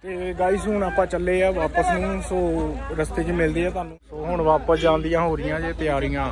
ਤੇ ਗਾਈਸ ਹੁਣ ਆਪਾਂ ਚੱਲੇ ਆ ਵਾਪਸ ਨੂੰ। ਸੋ ਰਸਤੇ 'ਚ ਮਿਲਦੇ ਆ ਤੁਹਾਨੂੰ। ਸੋ ਹੁਣ ਵਾਪਸ ਜਾਣ ਦੀਆਂ ਹੋ ਰਹੀਆਂ ਜੇ ਤਿਆਰੀਆਂ।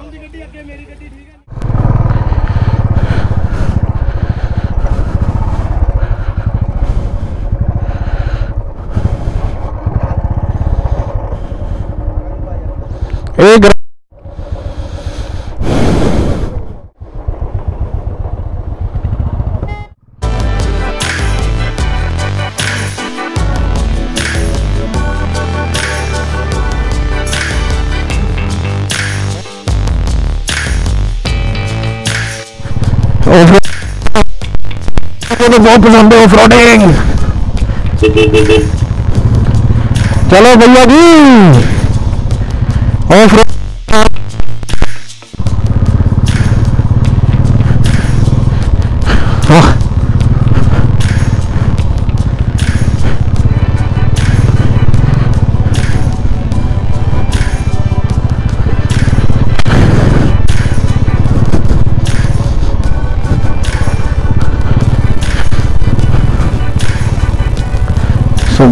मुझे बहुत पसंद है ऑफ रोडिंग। चलो भैया जी ऑफ रोड।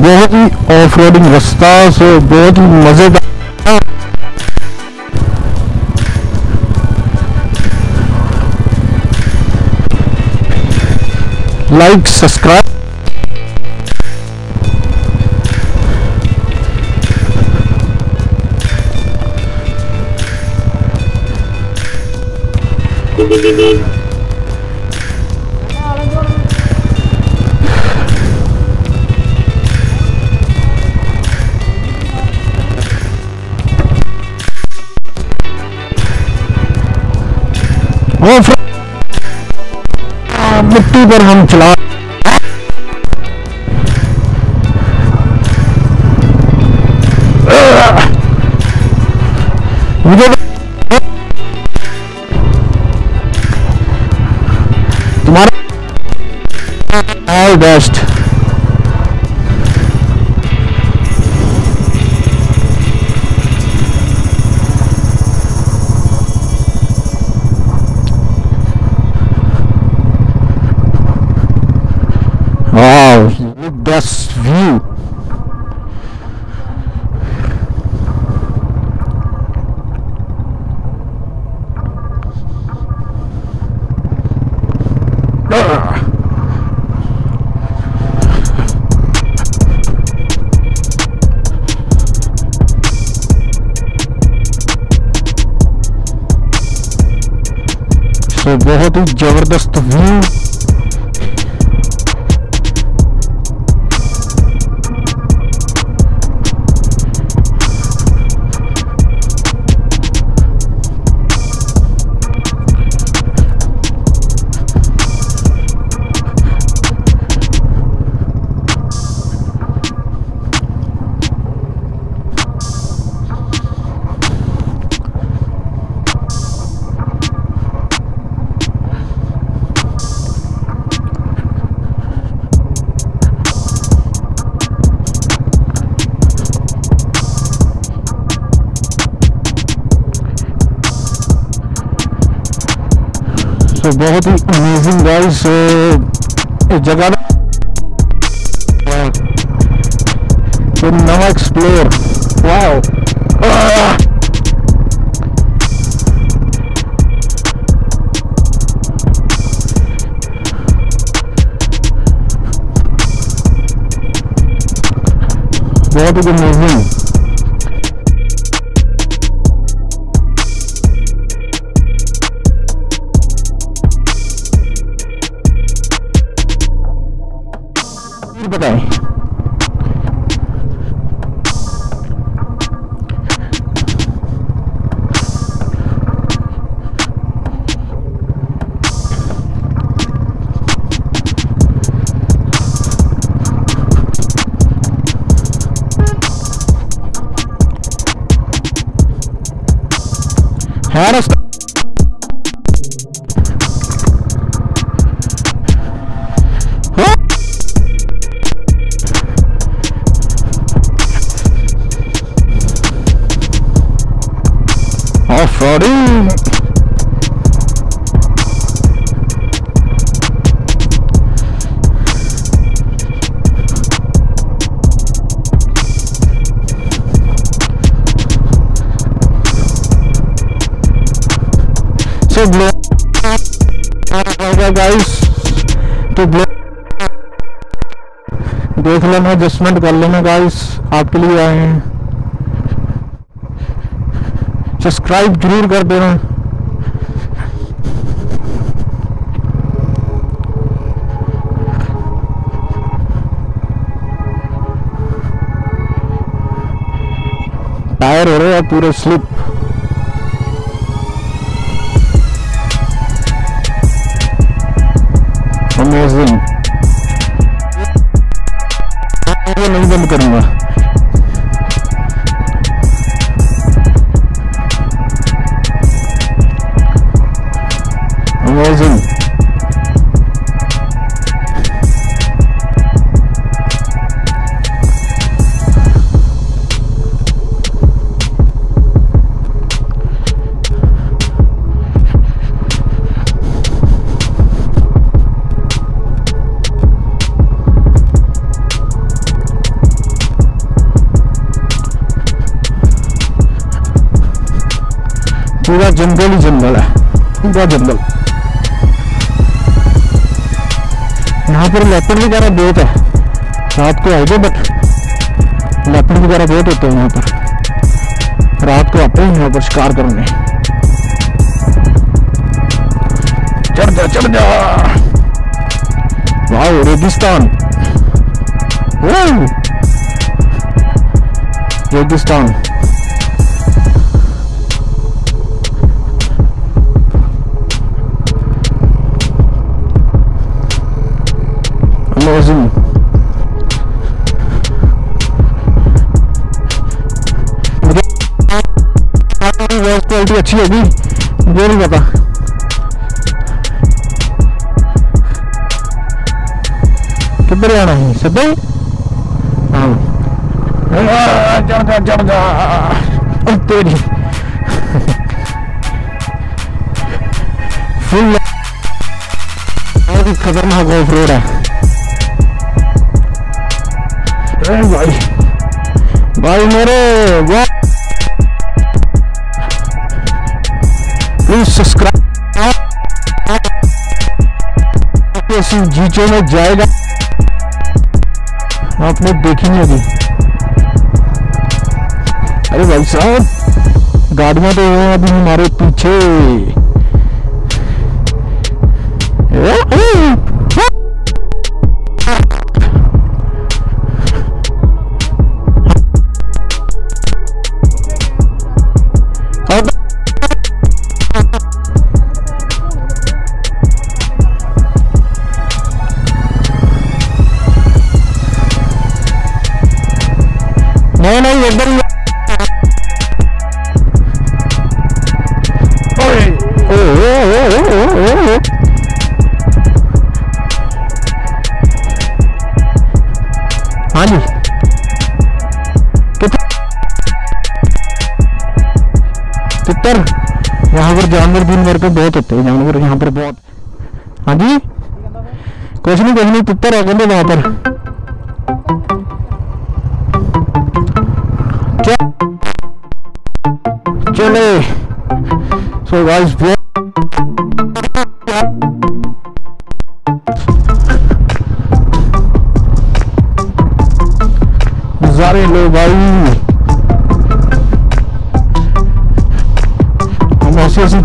बहुत ही ऑफ रोडिंग रास्ता, से बहुत ही मजेदार। लाइक सब्सक्राइब मिट्टी पर हम चला। मुझे तुम्हारा all best. Wow, best view. So बहुत ही जबरदस्त व्यू। तो बहुत ही अमेजिंग गाइस इस जगह तो नवा एक्सप्लोर। वाओ बहुत ही अमेजिंग। बताएं है रास्ता। Off-roading. से ब्लॉग गाइस, तो देख लेना, एडजस्टमेंट कर लेना गाइस, आपके लिए आए हैं। सब्सक्राइब जरूर कर देना। टायर हो रहे हैं पूरे स्लिप। अमेजिंग। नहीं बंद करूंगा। अमेजिंग। पूरा जंगल ही जंगल है, पूरा जंगल। यहाँ पर लेपर्ड वगैरह बहुत है, रात को आएगा बट लेपर्ड वगैरह बहुत होते हैं यहाँ पर, रात को आते हैं यहाँ पर शिकार करने। चढ़ जा चढ़ जा। वाह रेगिस्तान, रेगिस्तान। अमेजिंग। मुझे वॉइस क्वालिटी अच्छी होगी मुझे नहीं पता। किधर आना है सीधे? हाँ चढ़ जा तेरी। फुल खतरनाक ऑफ रोड है भाई, भाई मेरे। Please subscribe. जीचो में जाएगा, आपने देखी नहीं अभी। अरे भाई साहब गाड़ियां तो हैं अभी हमारे पीछे। नहीं एकदम। हाँ जी तितर, यहाँ पर जानवर पे बहुत होते हैं, जानवर यहाँ पर बहुत। हाँ जी कुछ नहीं तितर है कहते वहां पर। चले सो गाइस, नजारे लो भाई, हम ऐसे ऐसी।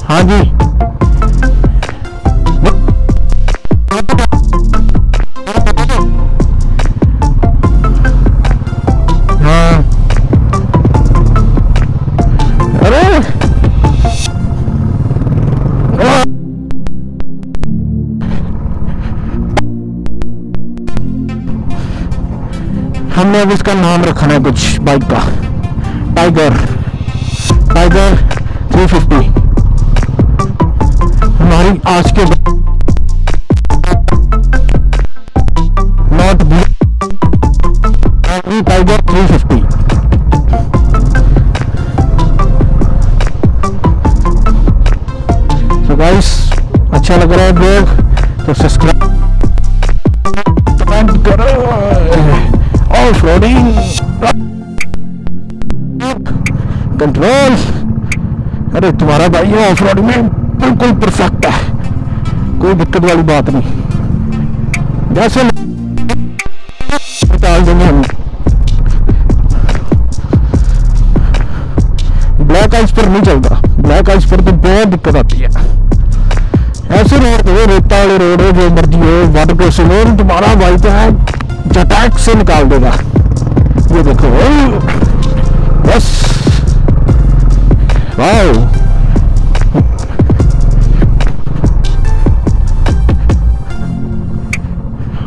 हाँ जी हाँ। अरे हमने अब इसका नाम रखा है कुछ बाइक का, टाइगर 350 हमारी आज के नॉट टाइगर 350। तो गाइस अच्छा लग रहा है ब्लॉग तो सब्सक्राइब कमेंट करो। ऑफ रोडिंग कंट्रोल अरे तुम्हारा भाई है ऑफ रोड में बिल्कुल परफेक्ट है, कोई दिक्कत वाली बात नहीं। जैसे निकाल देंगे हम। ब्लैक आइस पर नहीं चलता, ब्लैक आइस पर तो बहुत दिक्कत आती है। ऐसे रोड पे, रेता वाले रोड है, जो मर्जी हो, वाटर क्रॉसिंग हो, तुम्हारा भाई तो है झटाक से निकाल देगा। ये देखो बस, वाओ।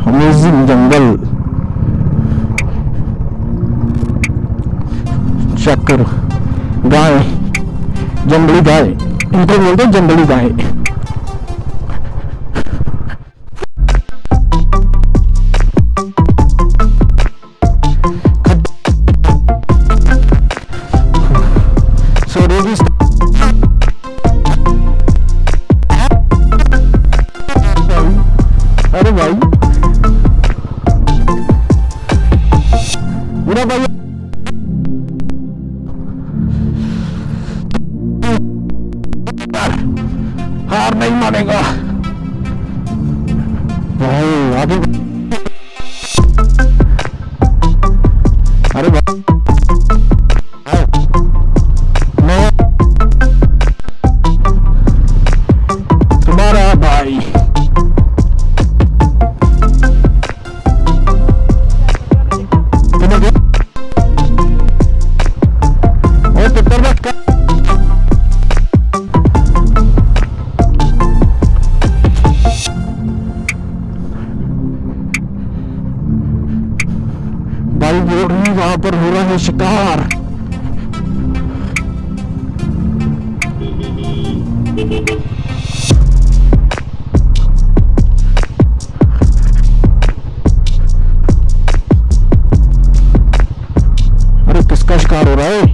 अमेजिंग जंगल, चेक करो। गाय, जंगली गाय, इनको बोलते हैं जंगली गाय। अरे भाई मेरा भाई हार नहीं मानेगा भाई। आगे अरे भाई तुम्हारा भाई भाई बोल रही वहां पर हो रहा है शिकार। अरे किसका शिकार हो रहा है?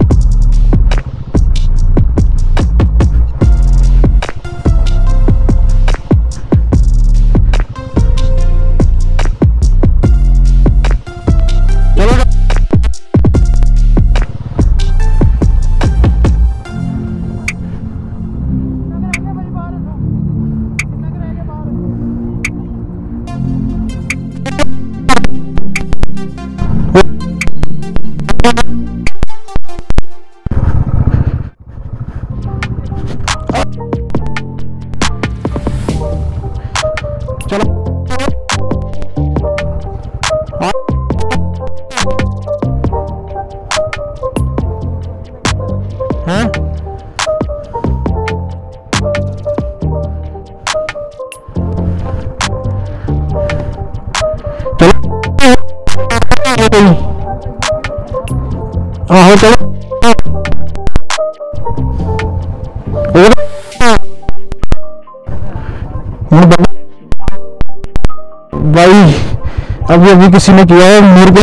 चलो हाँ आहो चलो भाई। अभी अभी किसी ने किया है मेरे को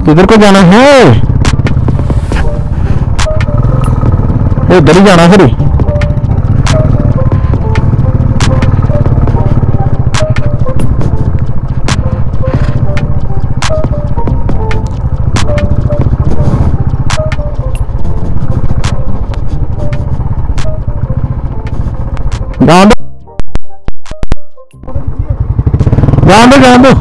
किधर को जाना है? इधर ही जाना फिर। जान दो जान दो।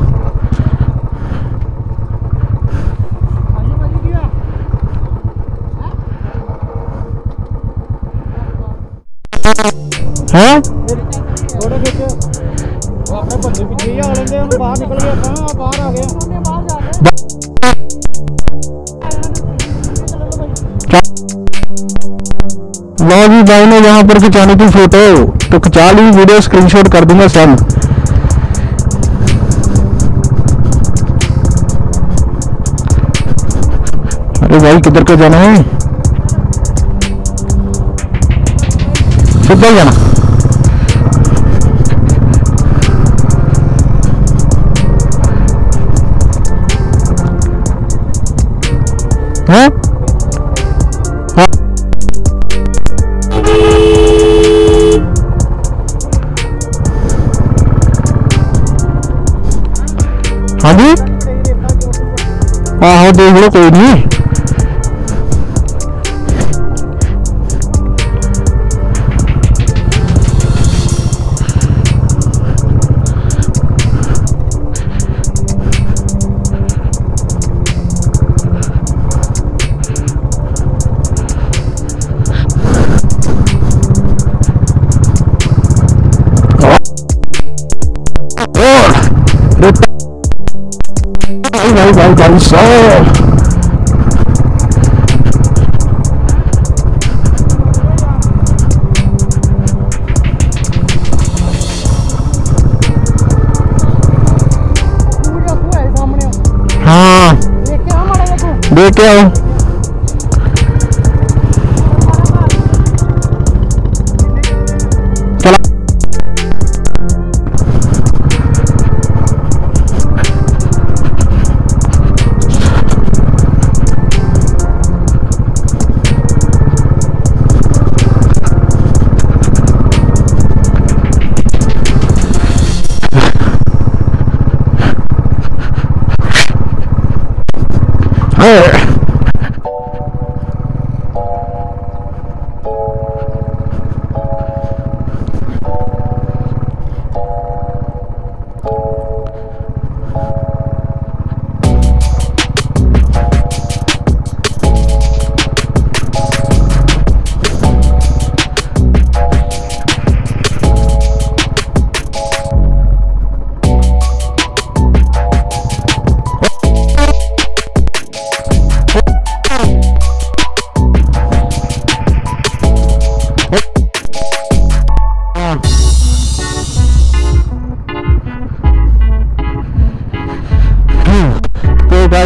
हैं थोड़े खिच वो अपने बंदे पीछे ही आ लेंगे, हम बाहर निकल गए, कहां बाहर आ गए। लो जी भाई ने यहाँ पर खिंचाने की फोटो तो खिंचा ली, वीडियो स्क्रीनशॉट कर दूंगा सब। अरे भाई किधर को जाना है? किधर जाना है? हाँ? हाँ जी आहो देख लो कोई नहीं। भाई साहब हाँ देख के आओ।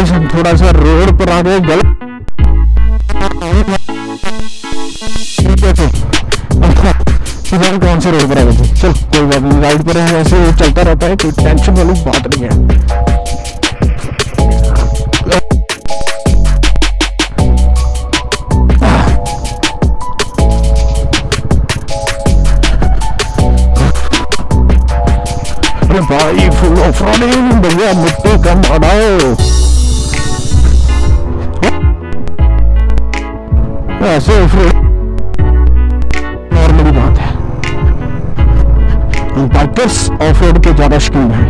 हम थोड़ा सा रोड पर आ गए गलत कौन से रोड पर आ गए थे। चल कोई बात नहीं राइड पर है ऐसे चलता रहता है कोई टेंशन वाली बात नहीं है। अरे भाई फुल ऑफ रोडिंग भैया मिट्टी कम हटाओ ऐसे नॉर्मली बात है। बाइकर्स ऑफ रोड के ज्यादा शौकीन है।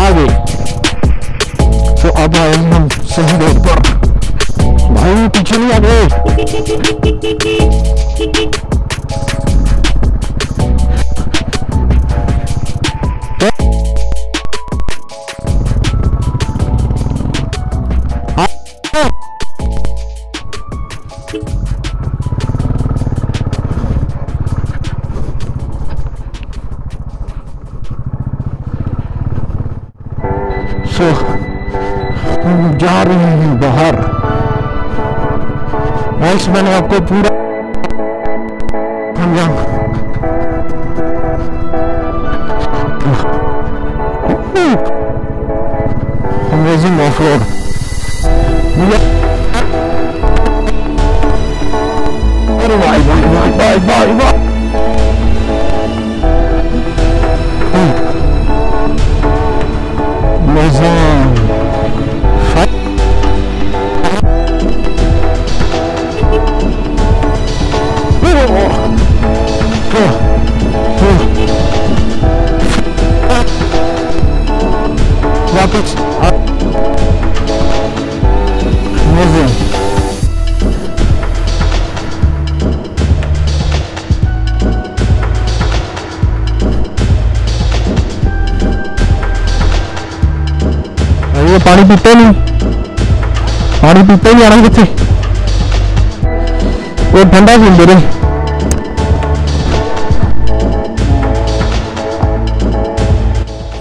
आगे तो अब आए हम सही रोड पर। भाई पीछे नहीं आ गए। हम जा रहे हैं बाहर। वॉइस मैंने आपको पूरा अमेजिंग ऑफ रोड। अरे भाई भाई भाई भाई भाई भाई वापस ये पानी पीते नहीं, पानी पीते ही आना कितने वो ठंडा पींदे रहे।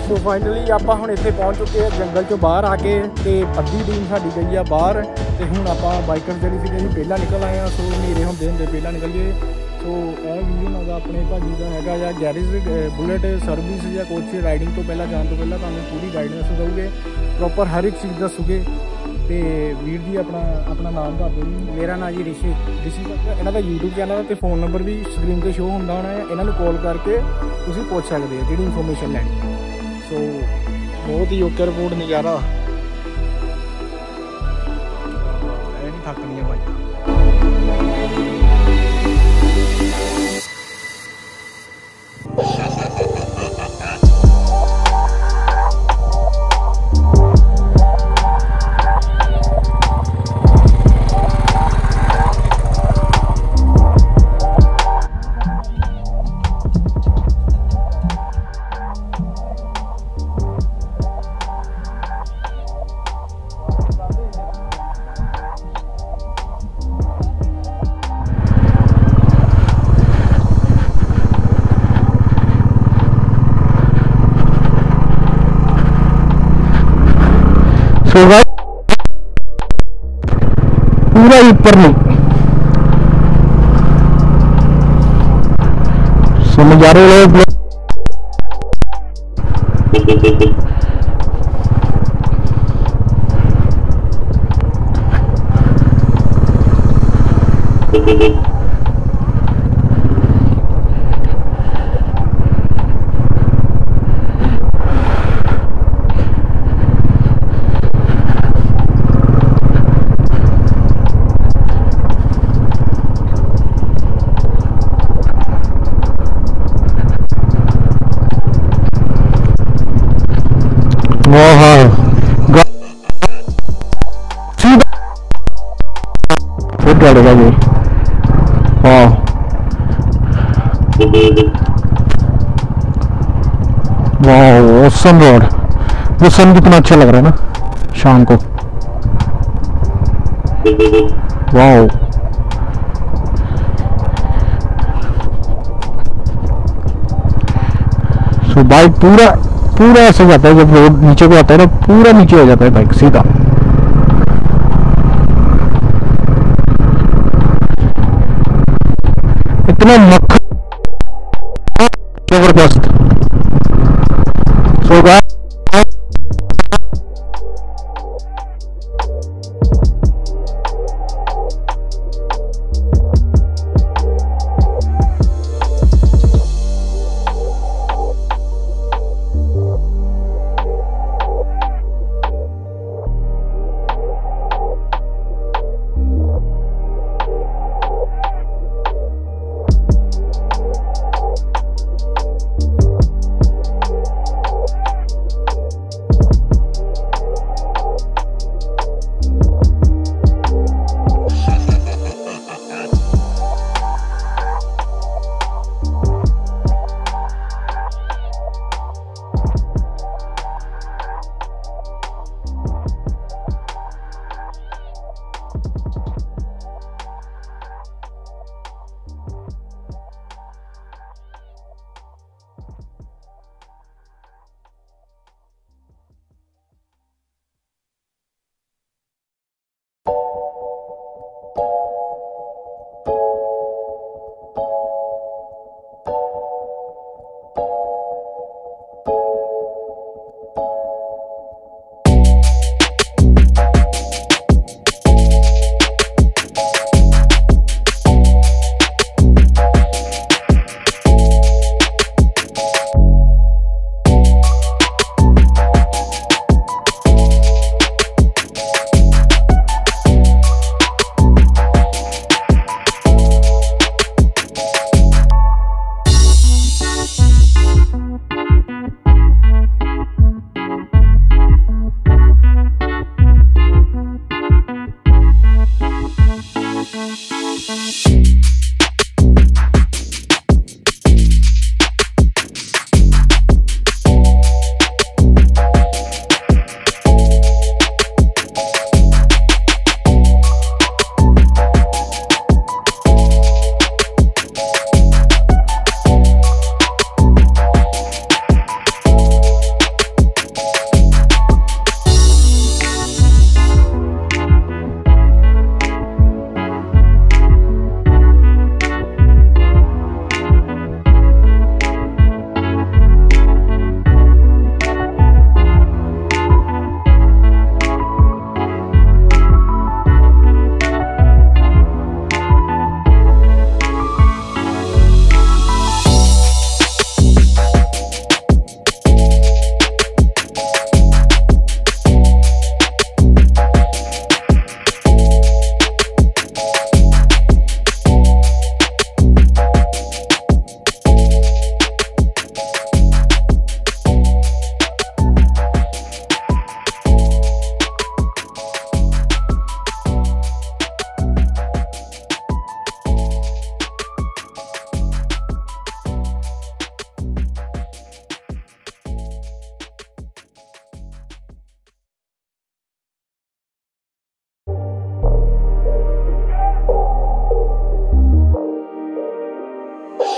तो फाइनली ਆਪਾਂ ਹੁਣ ਇੱਥੇ ਪਹੁੰਚ ਚੁੱਕੇ ਆ ਜੰਗਲ ਚੋਂ ਬਾਹਰ ਆ ਕੇ ਤੇ ਅੱਧੀ ਟੀਮ ਸਾਡੀ ਗਈ ਆ ਬਾਹਰ ਤੇ ਹੁਣ ਆਪਾਂ ਬਾਈਕਰ ਜਿਹੜੀ ਸੀ ਪਹਿਲਾਂ ਨਿਕਲ ਆਏ ਆ। ਸੋ ਹਨੇਰੇ ਹੁੰਦੇ ਹੁੰਦੇ ਪਹਿਲਾਂ ਨਿਕਲ ਗਏ। ਸੋ ਇਹ ਵੀਡੀਓ ਨਾਲ ਦਾ ਆਪਣੇ ਭਾਜੀ ਦਾ ਹੈਗਾ ਜਾਂ ਗੈਰੇਜ ਬੁਲਟ ਸਰਵਿਸ ਜਾਂ ਕੁਛ ਰਾਈਡਿੰਗ ਤੋਂ ਪਹਿਲਾਂ ਜਾਣ ਤੋਂ ਪਹਿਲਾਂ ਤੁਹਾਨੂੰ ਪੂਰੀ ਗਾਈਡੈਂਸ ਦਊਗੇ, ਪ੍ਰੋਪਰ ਹਰ ਇੱਕ ਚੀਜ਼ ਦੱਸੂਗੇ। ਤੇ ਵੀਰ ਜੀ ਆਪਣਾ ਨਾਮ ਦੱਸ ਦਿਓ ਜੀ। ਮੇਰਾ ਨਾਮ ਜੀ ਰਿਸ਼ੀ ਇਹਨਾਂ ਦਾ YouTube ਚੈਨਲ ਤੇ ਫ਼ੋਨ ਨੰਬਰ ਵੀ ਸਕਰੀਨ ਤੇ ਸ਼ੋ ਹੁੰਦਾ ਹੋਣਾ ਹੈ, ਇਹਨਾਂ ਨੂੰ ਕਾਲ ਕਰਕੇ ਤੁਸੀਂ ਪੁੱਛ ਸਕਦੇ ਹੋ ਜਿਹੜੀ ਇਨਫੋਰਮੇਸ਼ਨ ਲੈਣੀ ਹੈ। ਸੋ ਬਹੁਤ ਹੀ ਓਕੇ ਰਿਪੋਰਟ ਨਜ਼ਾਰਾ, ਇਹ ਨਹੀਂ ਥੱਕਦੀਆਂ ਬਾਈਕ। सो पूरा ऊपर नहीं सो नजारे लोग वाह सन रोड, वो सन कितना अच्छा लग रहा है ना शाम को। वाह सो बाइक पूरा ऐसे जाता है, जब रोड नीचे को आता है ना पूरा नीचे हो जाता है बाइक सीधा। इतना मक्खन जबरदस्त। सो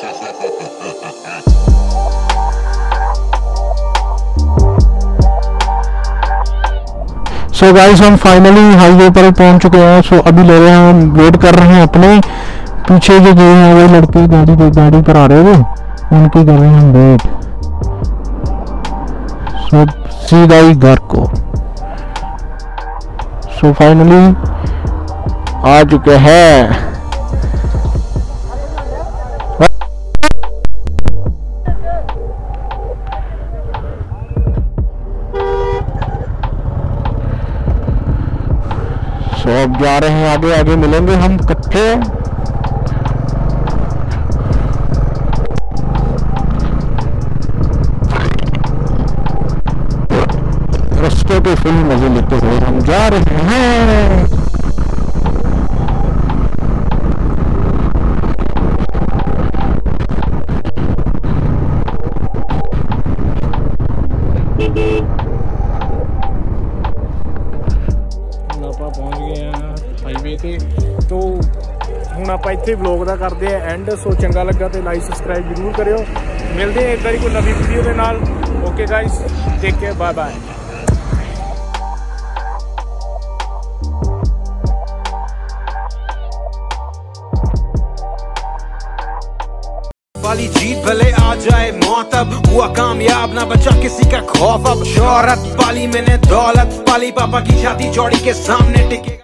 सो गाइस हम फाइनली हाईवे पर पहुंच चुके हैं। सो अभी ले रहे हैं, हम वेट कर रहे हैं अपने पीछे जो गए हैं वो लड़के गाड़ी पर आ रहे थे, उनकी कर रहे हैं हम वेट। सो सीधा ही घर को। सो फाइनली आ चुके हैं। सो अब जा रहे हैं आगे, आगे मिलेंगे हम इकट्ठे। रास्ते पे फुल मजे लेते हुए हम जा रहे हैं। ਆਪਾਂ ਪਹੁੰਚ ਗਏ ਆ ਹਾਈਵੇ ਤੇ। तो ਹੁਣ ਆਪਾਂ ਇੱਥੇ ਵਲੌਗ ਦਾ ਕਰਦੇ ਆ ਐਂਡ। ਸੋ ਚੰਗਾ ਲੱਗਾ ਤੇ ਲਾਈਕ ਸਬਸਕ੍ਰਾਈਬ ਜ਼ਰੂਰ ਕਰਿਓ। ਮਿਲਦੇ ਆ ਇੱਦਾਂ ਹੀ ਕੋਈ ਨਵੀਂ ਵੀਡੀਓ ਦੇ ਨਾਲ। Okay guys, take care, bye bye. वाली जीत भले आ जाए मौत, अब हुआ कामयाब ना बचा किसी का खौफ। अब शोहरत पाली मैंने, दौलत पाली, पापा की छाती चौड़ी के सामने टिके।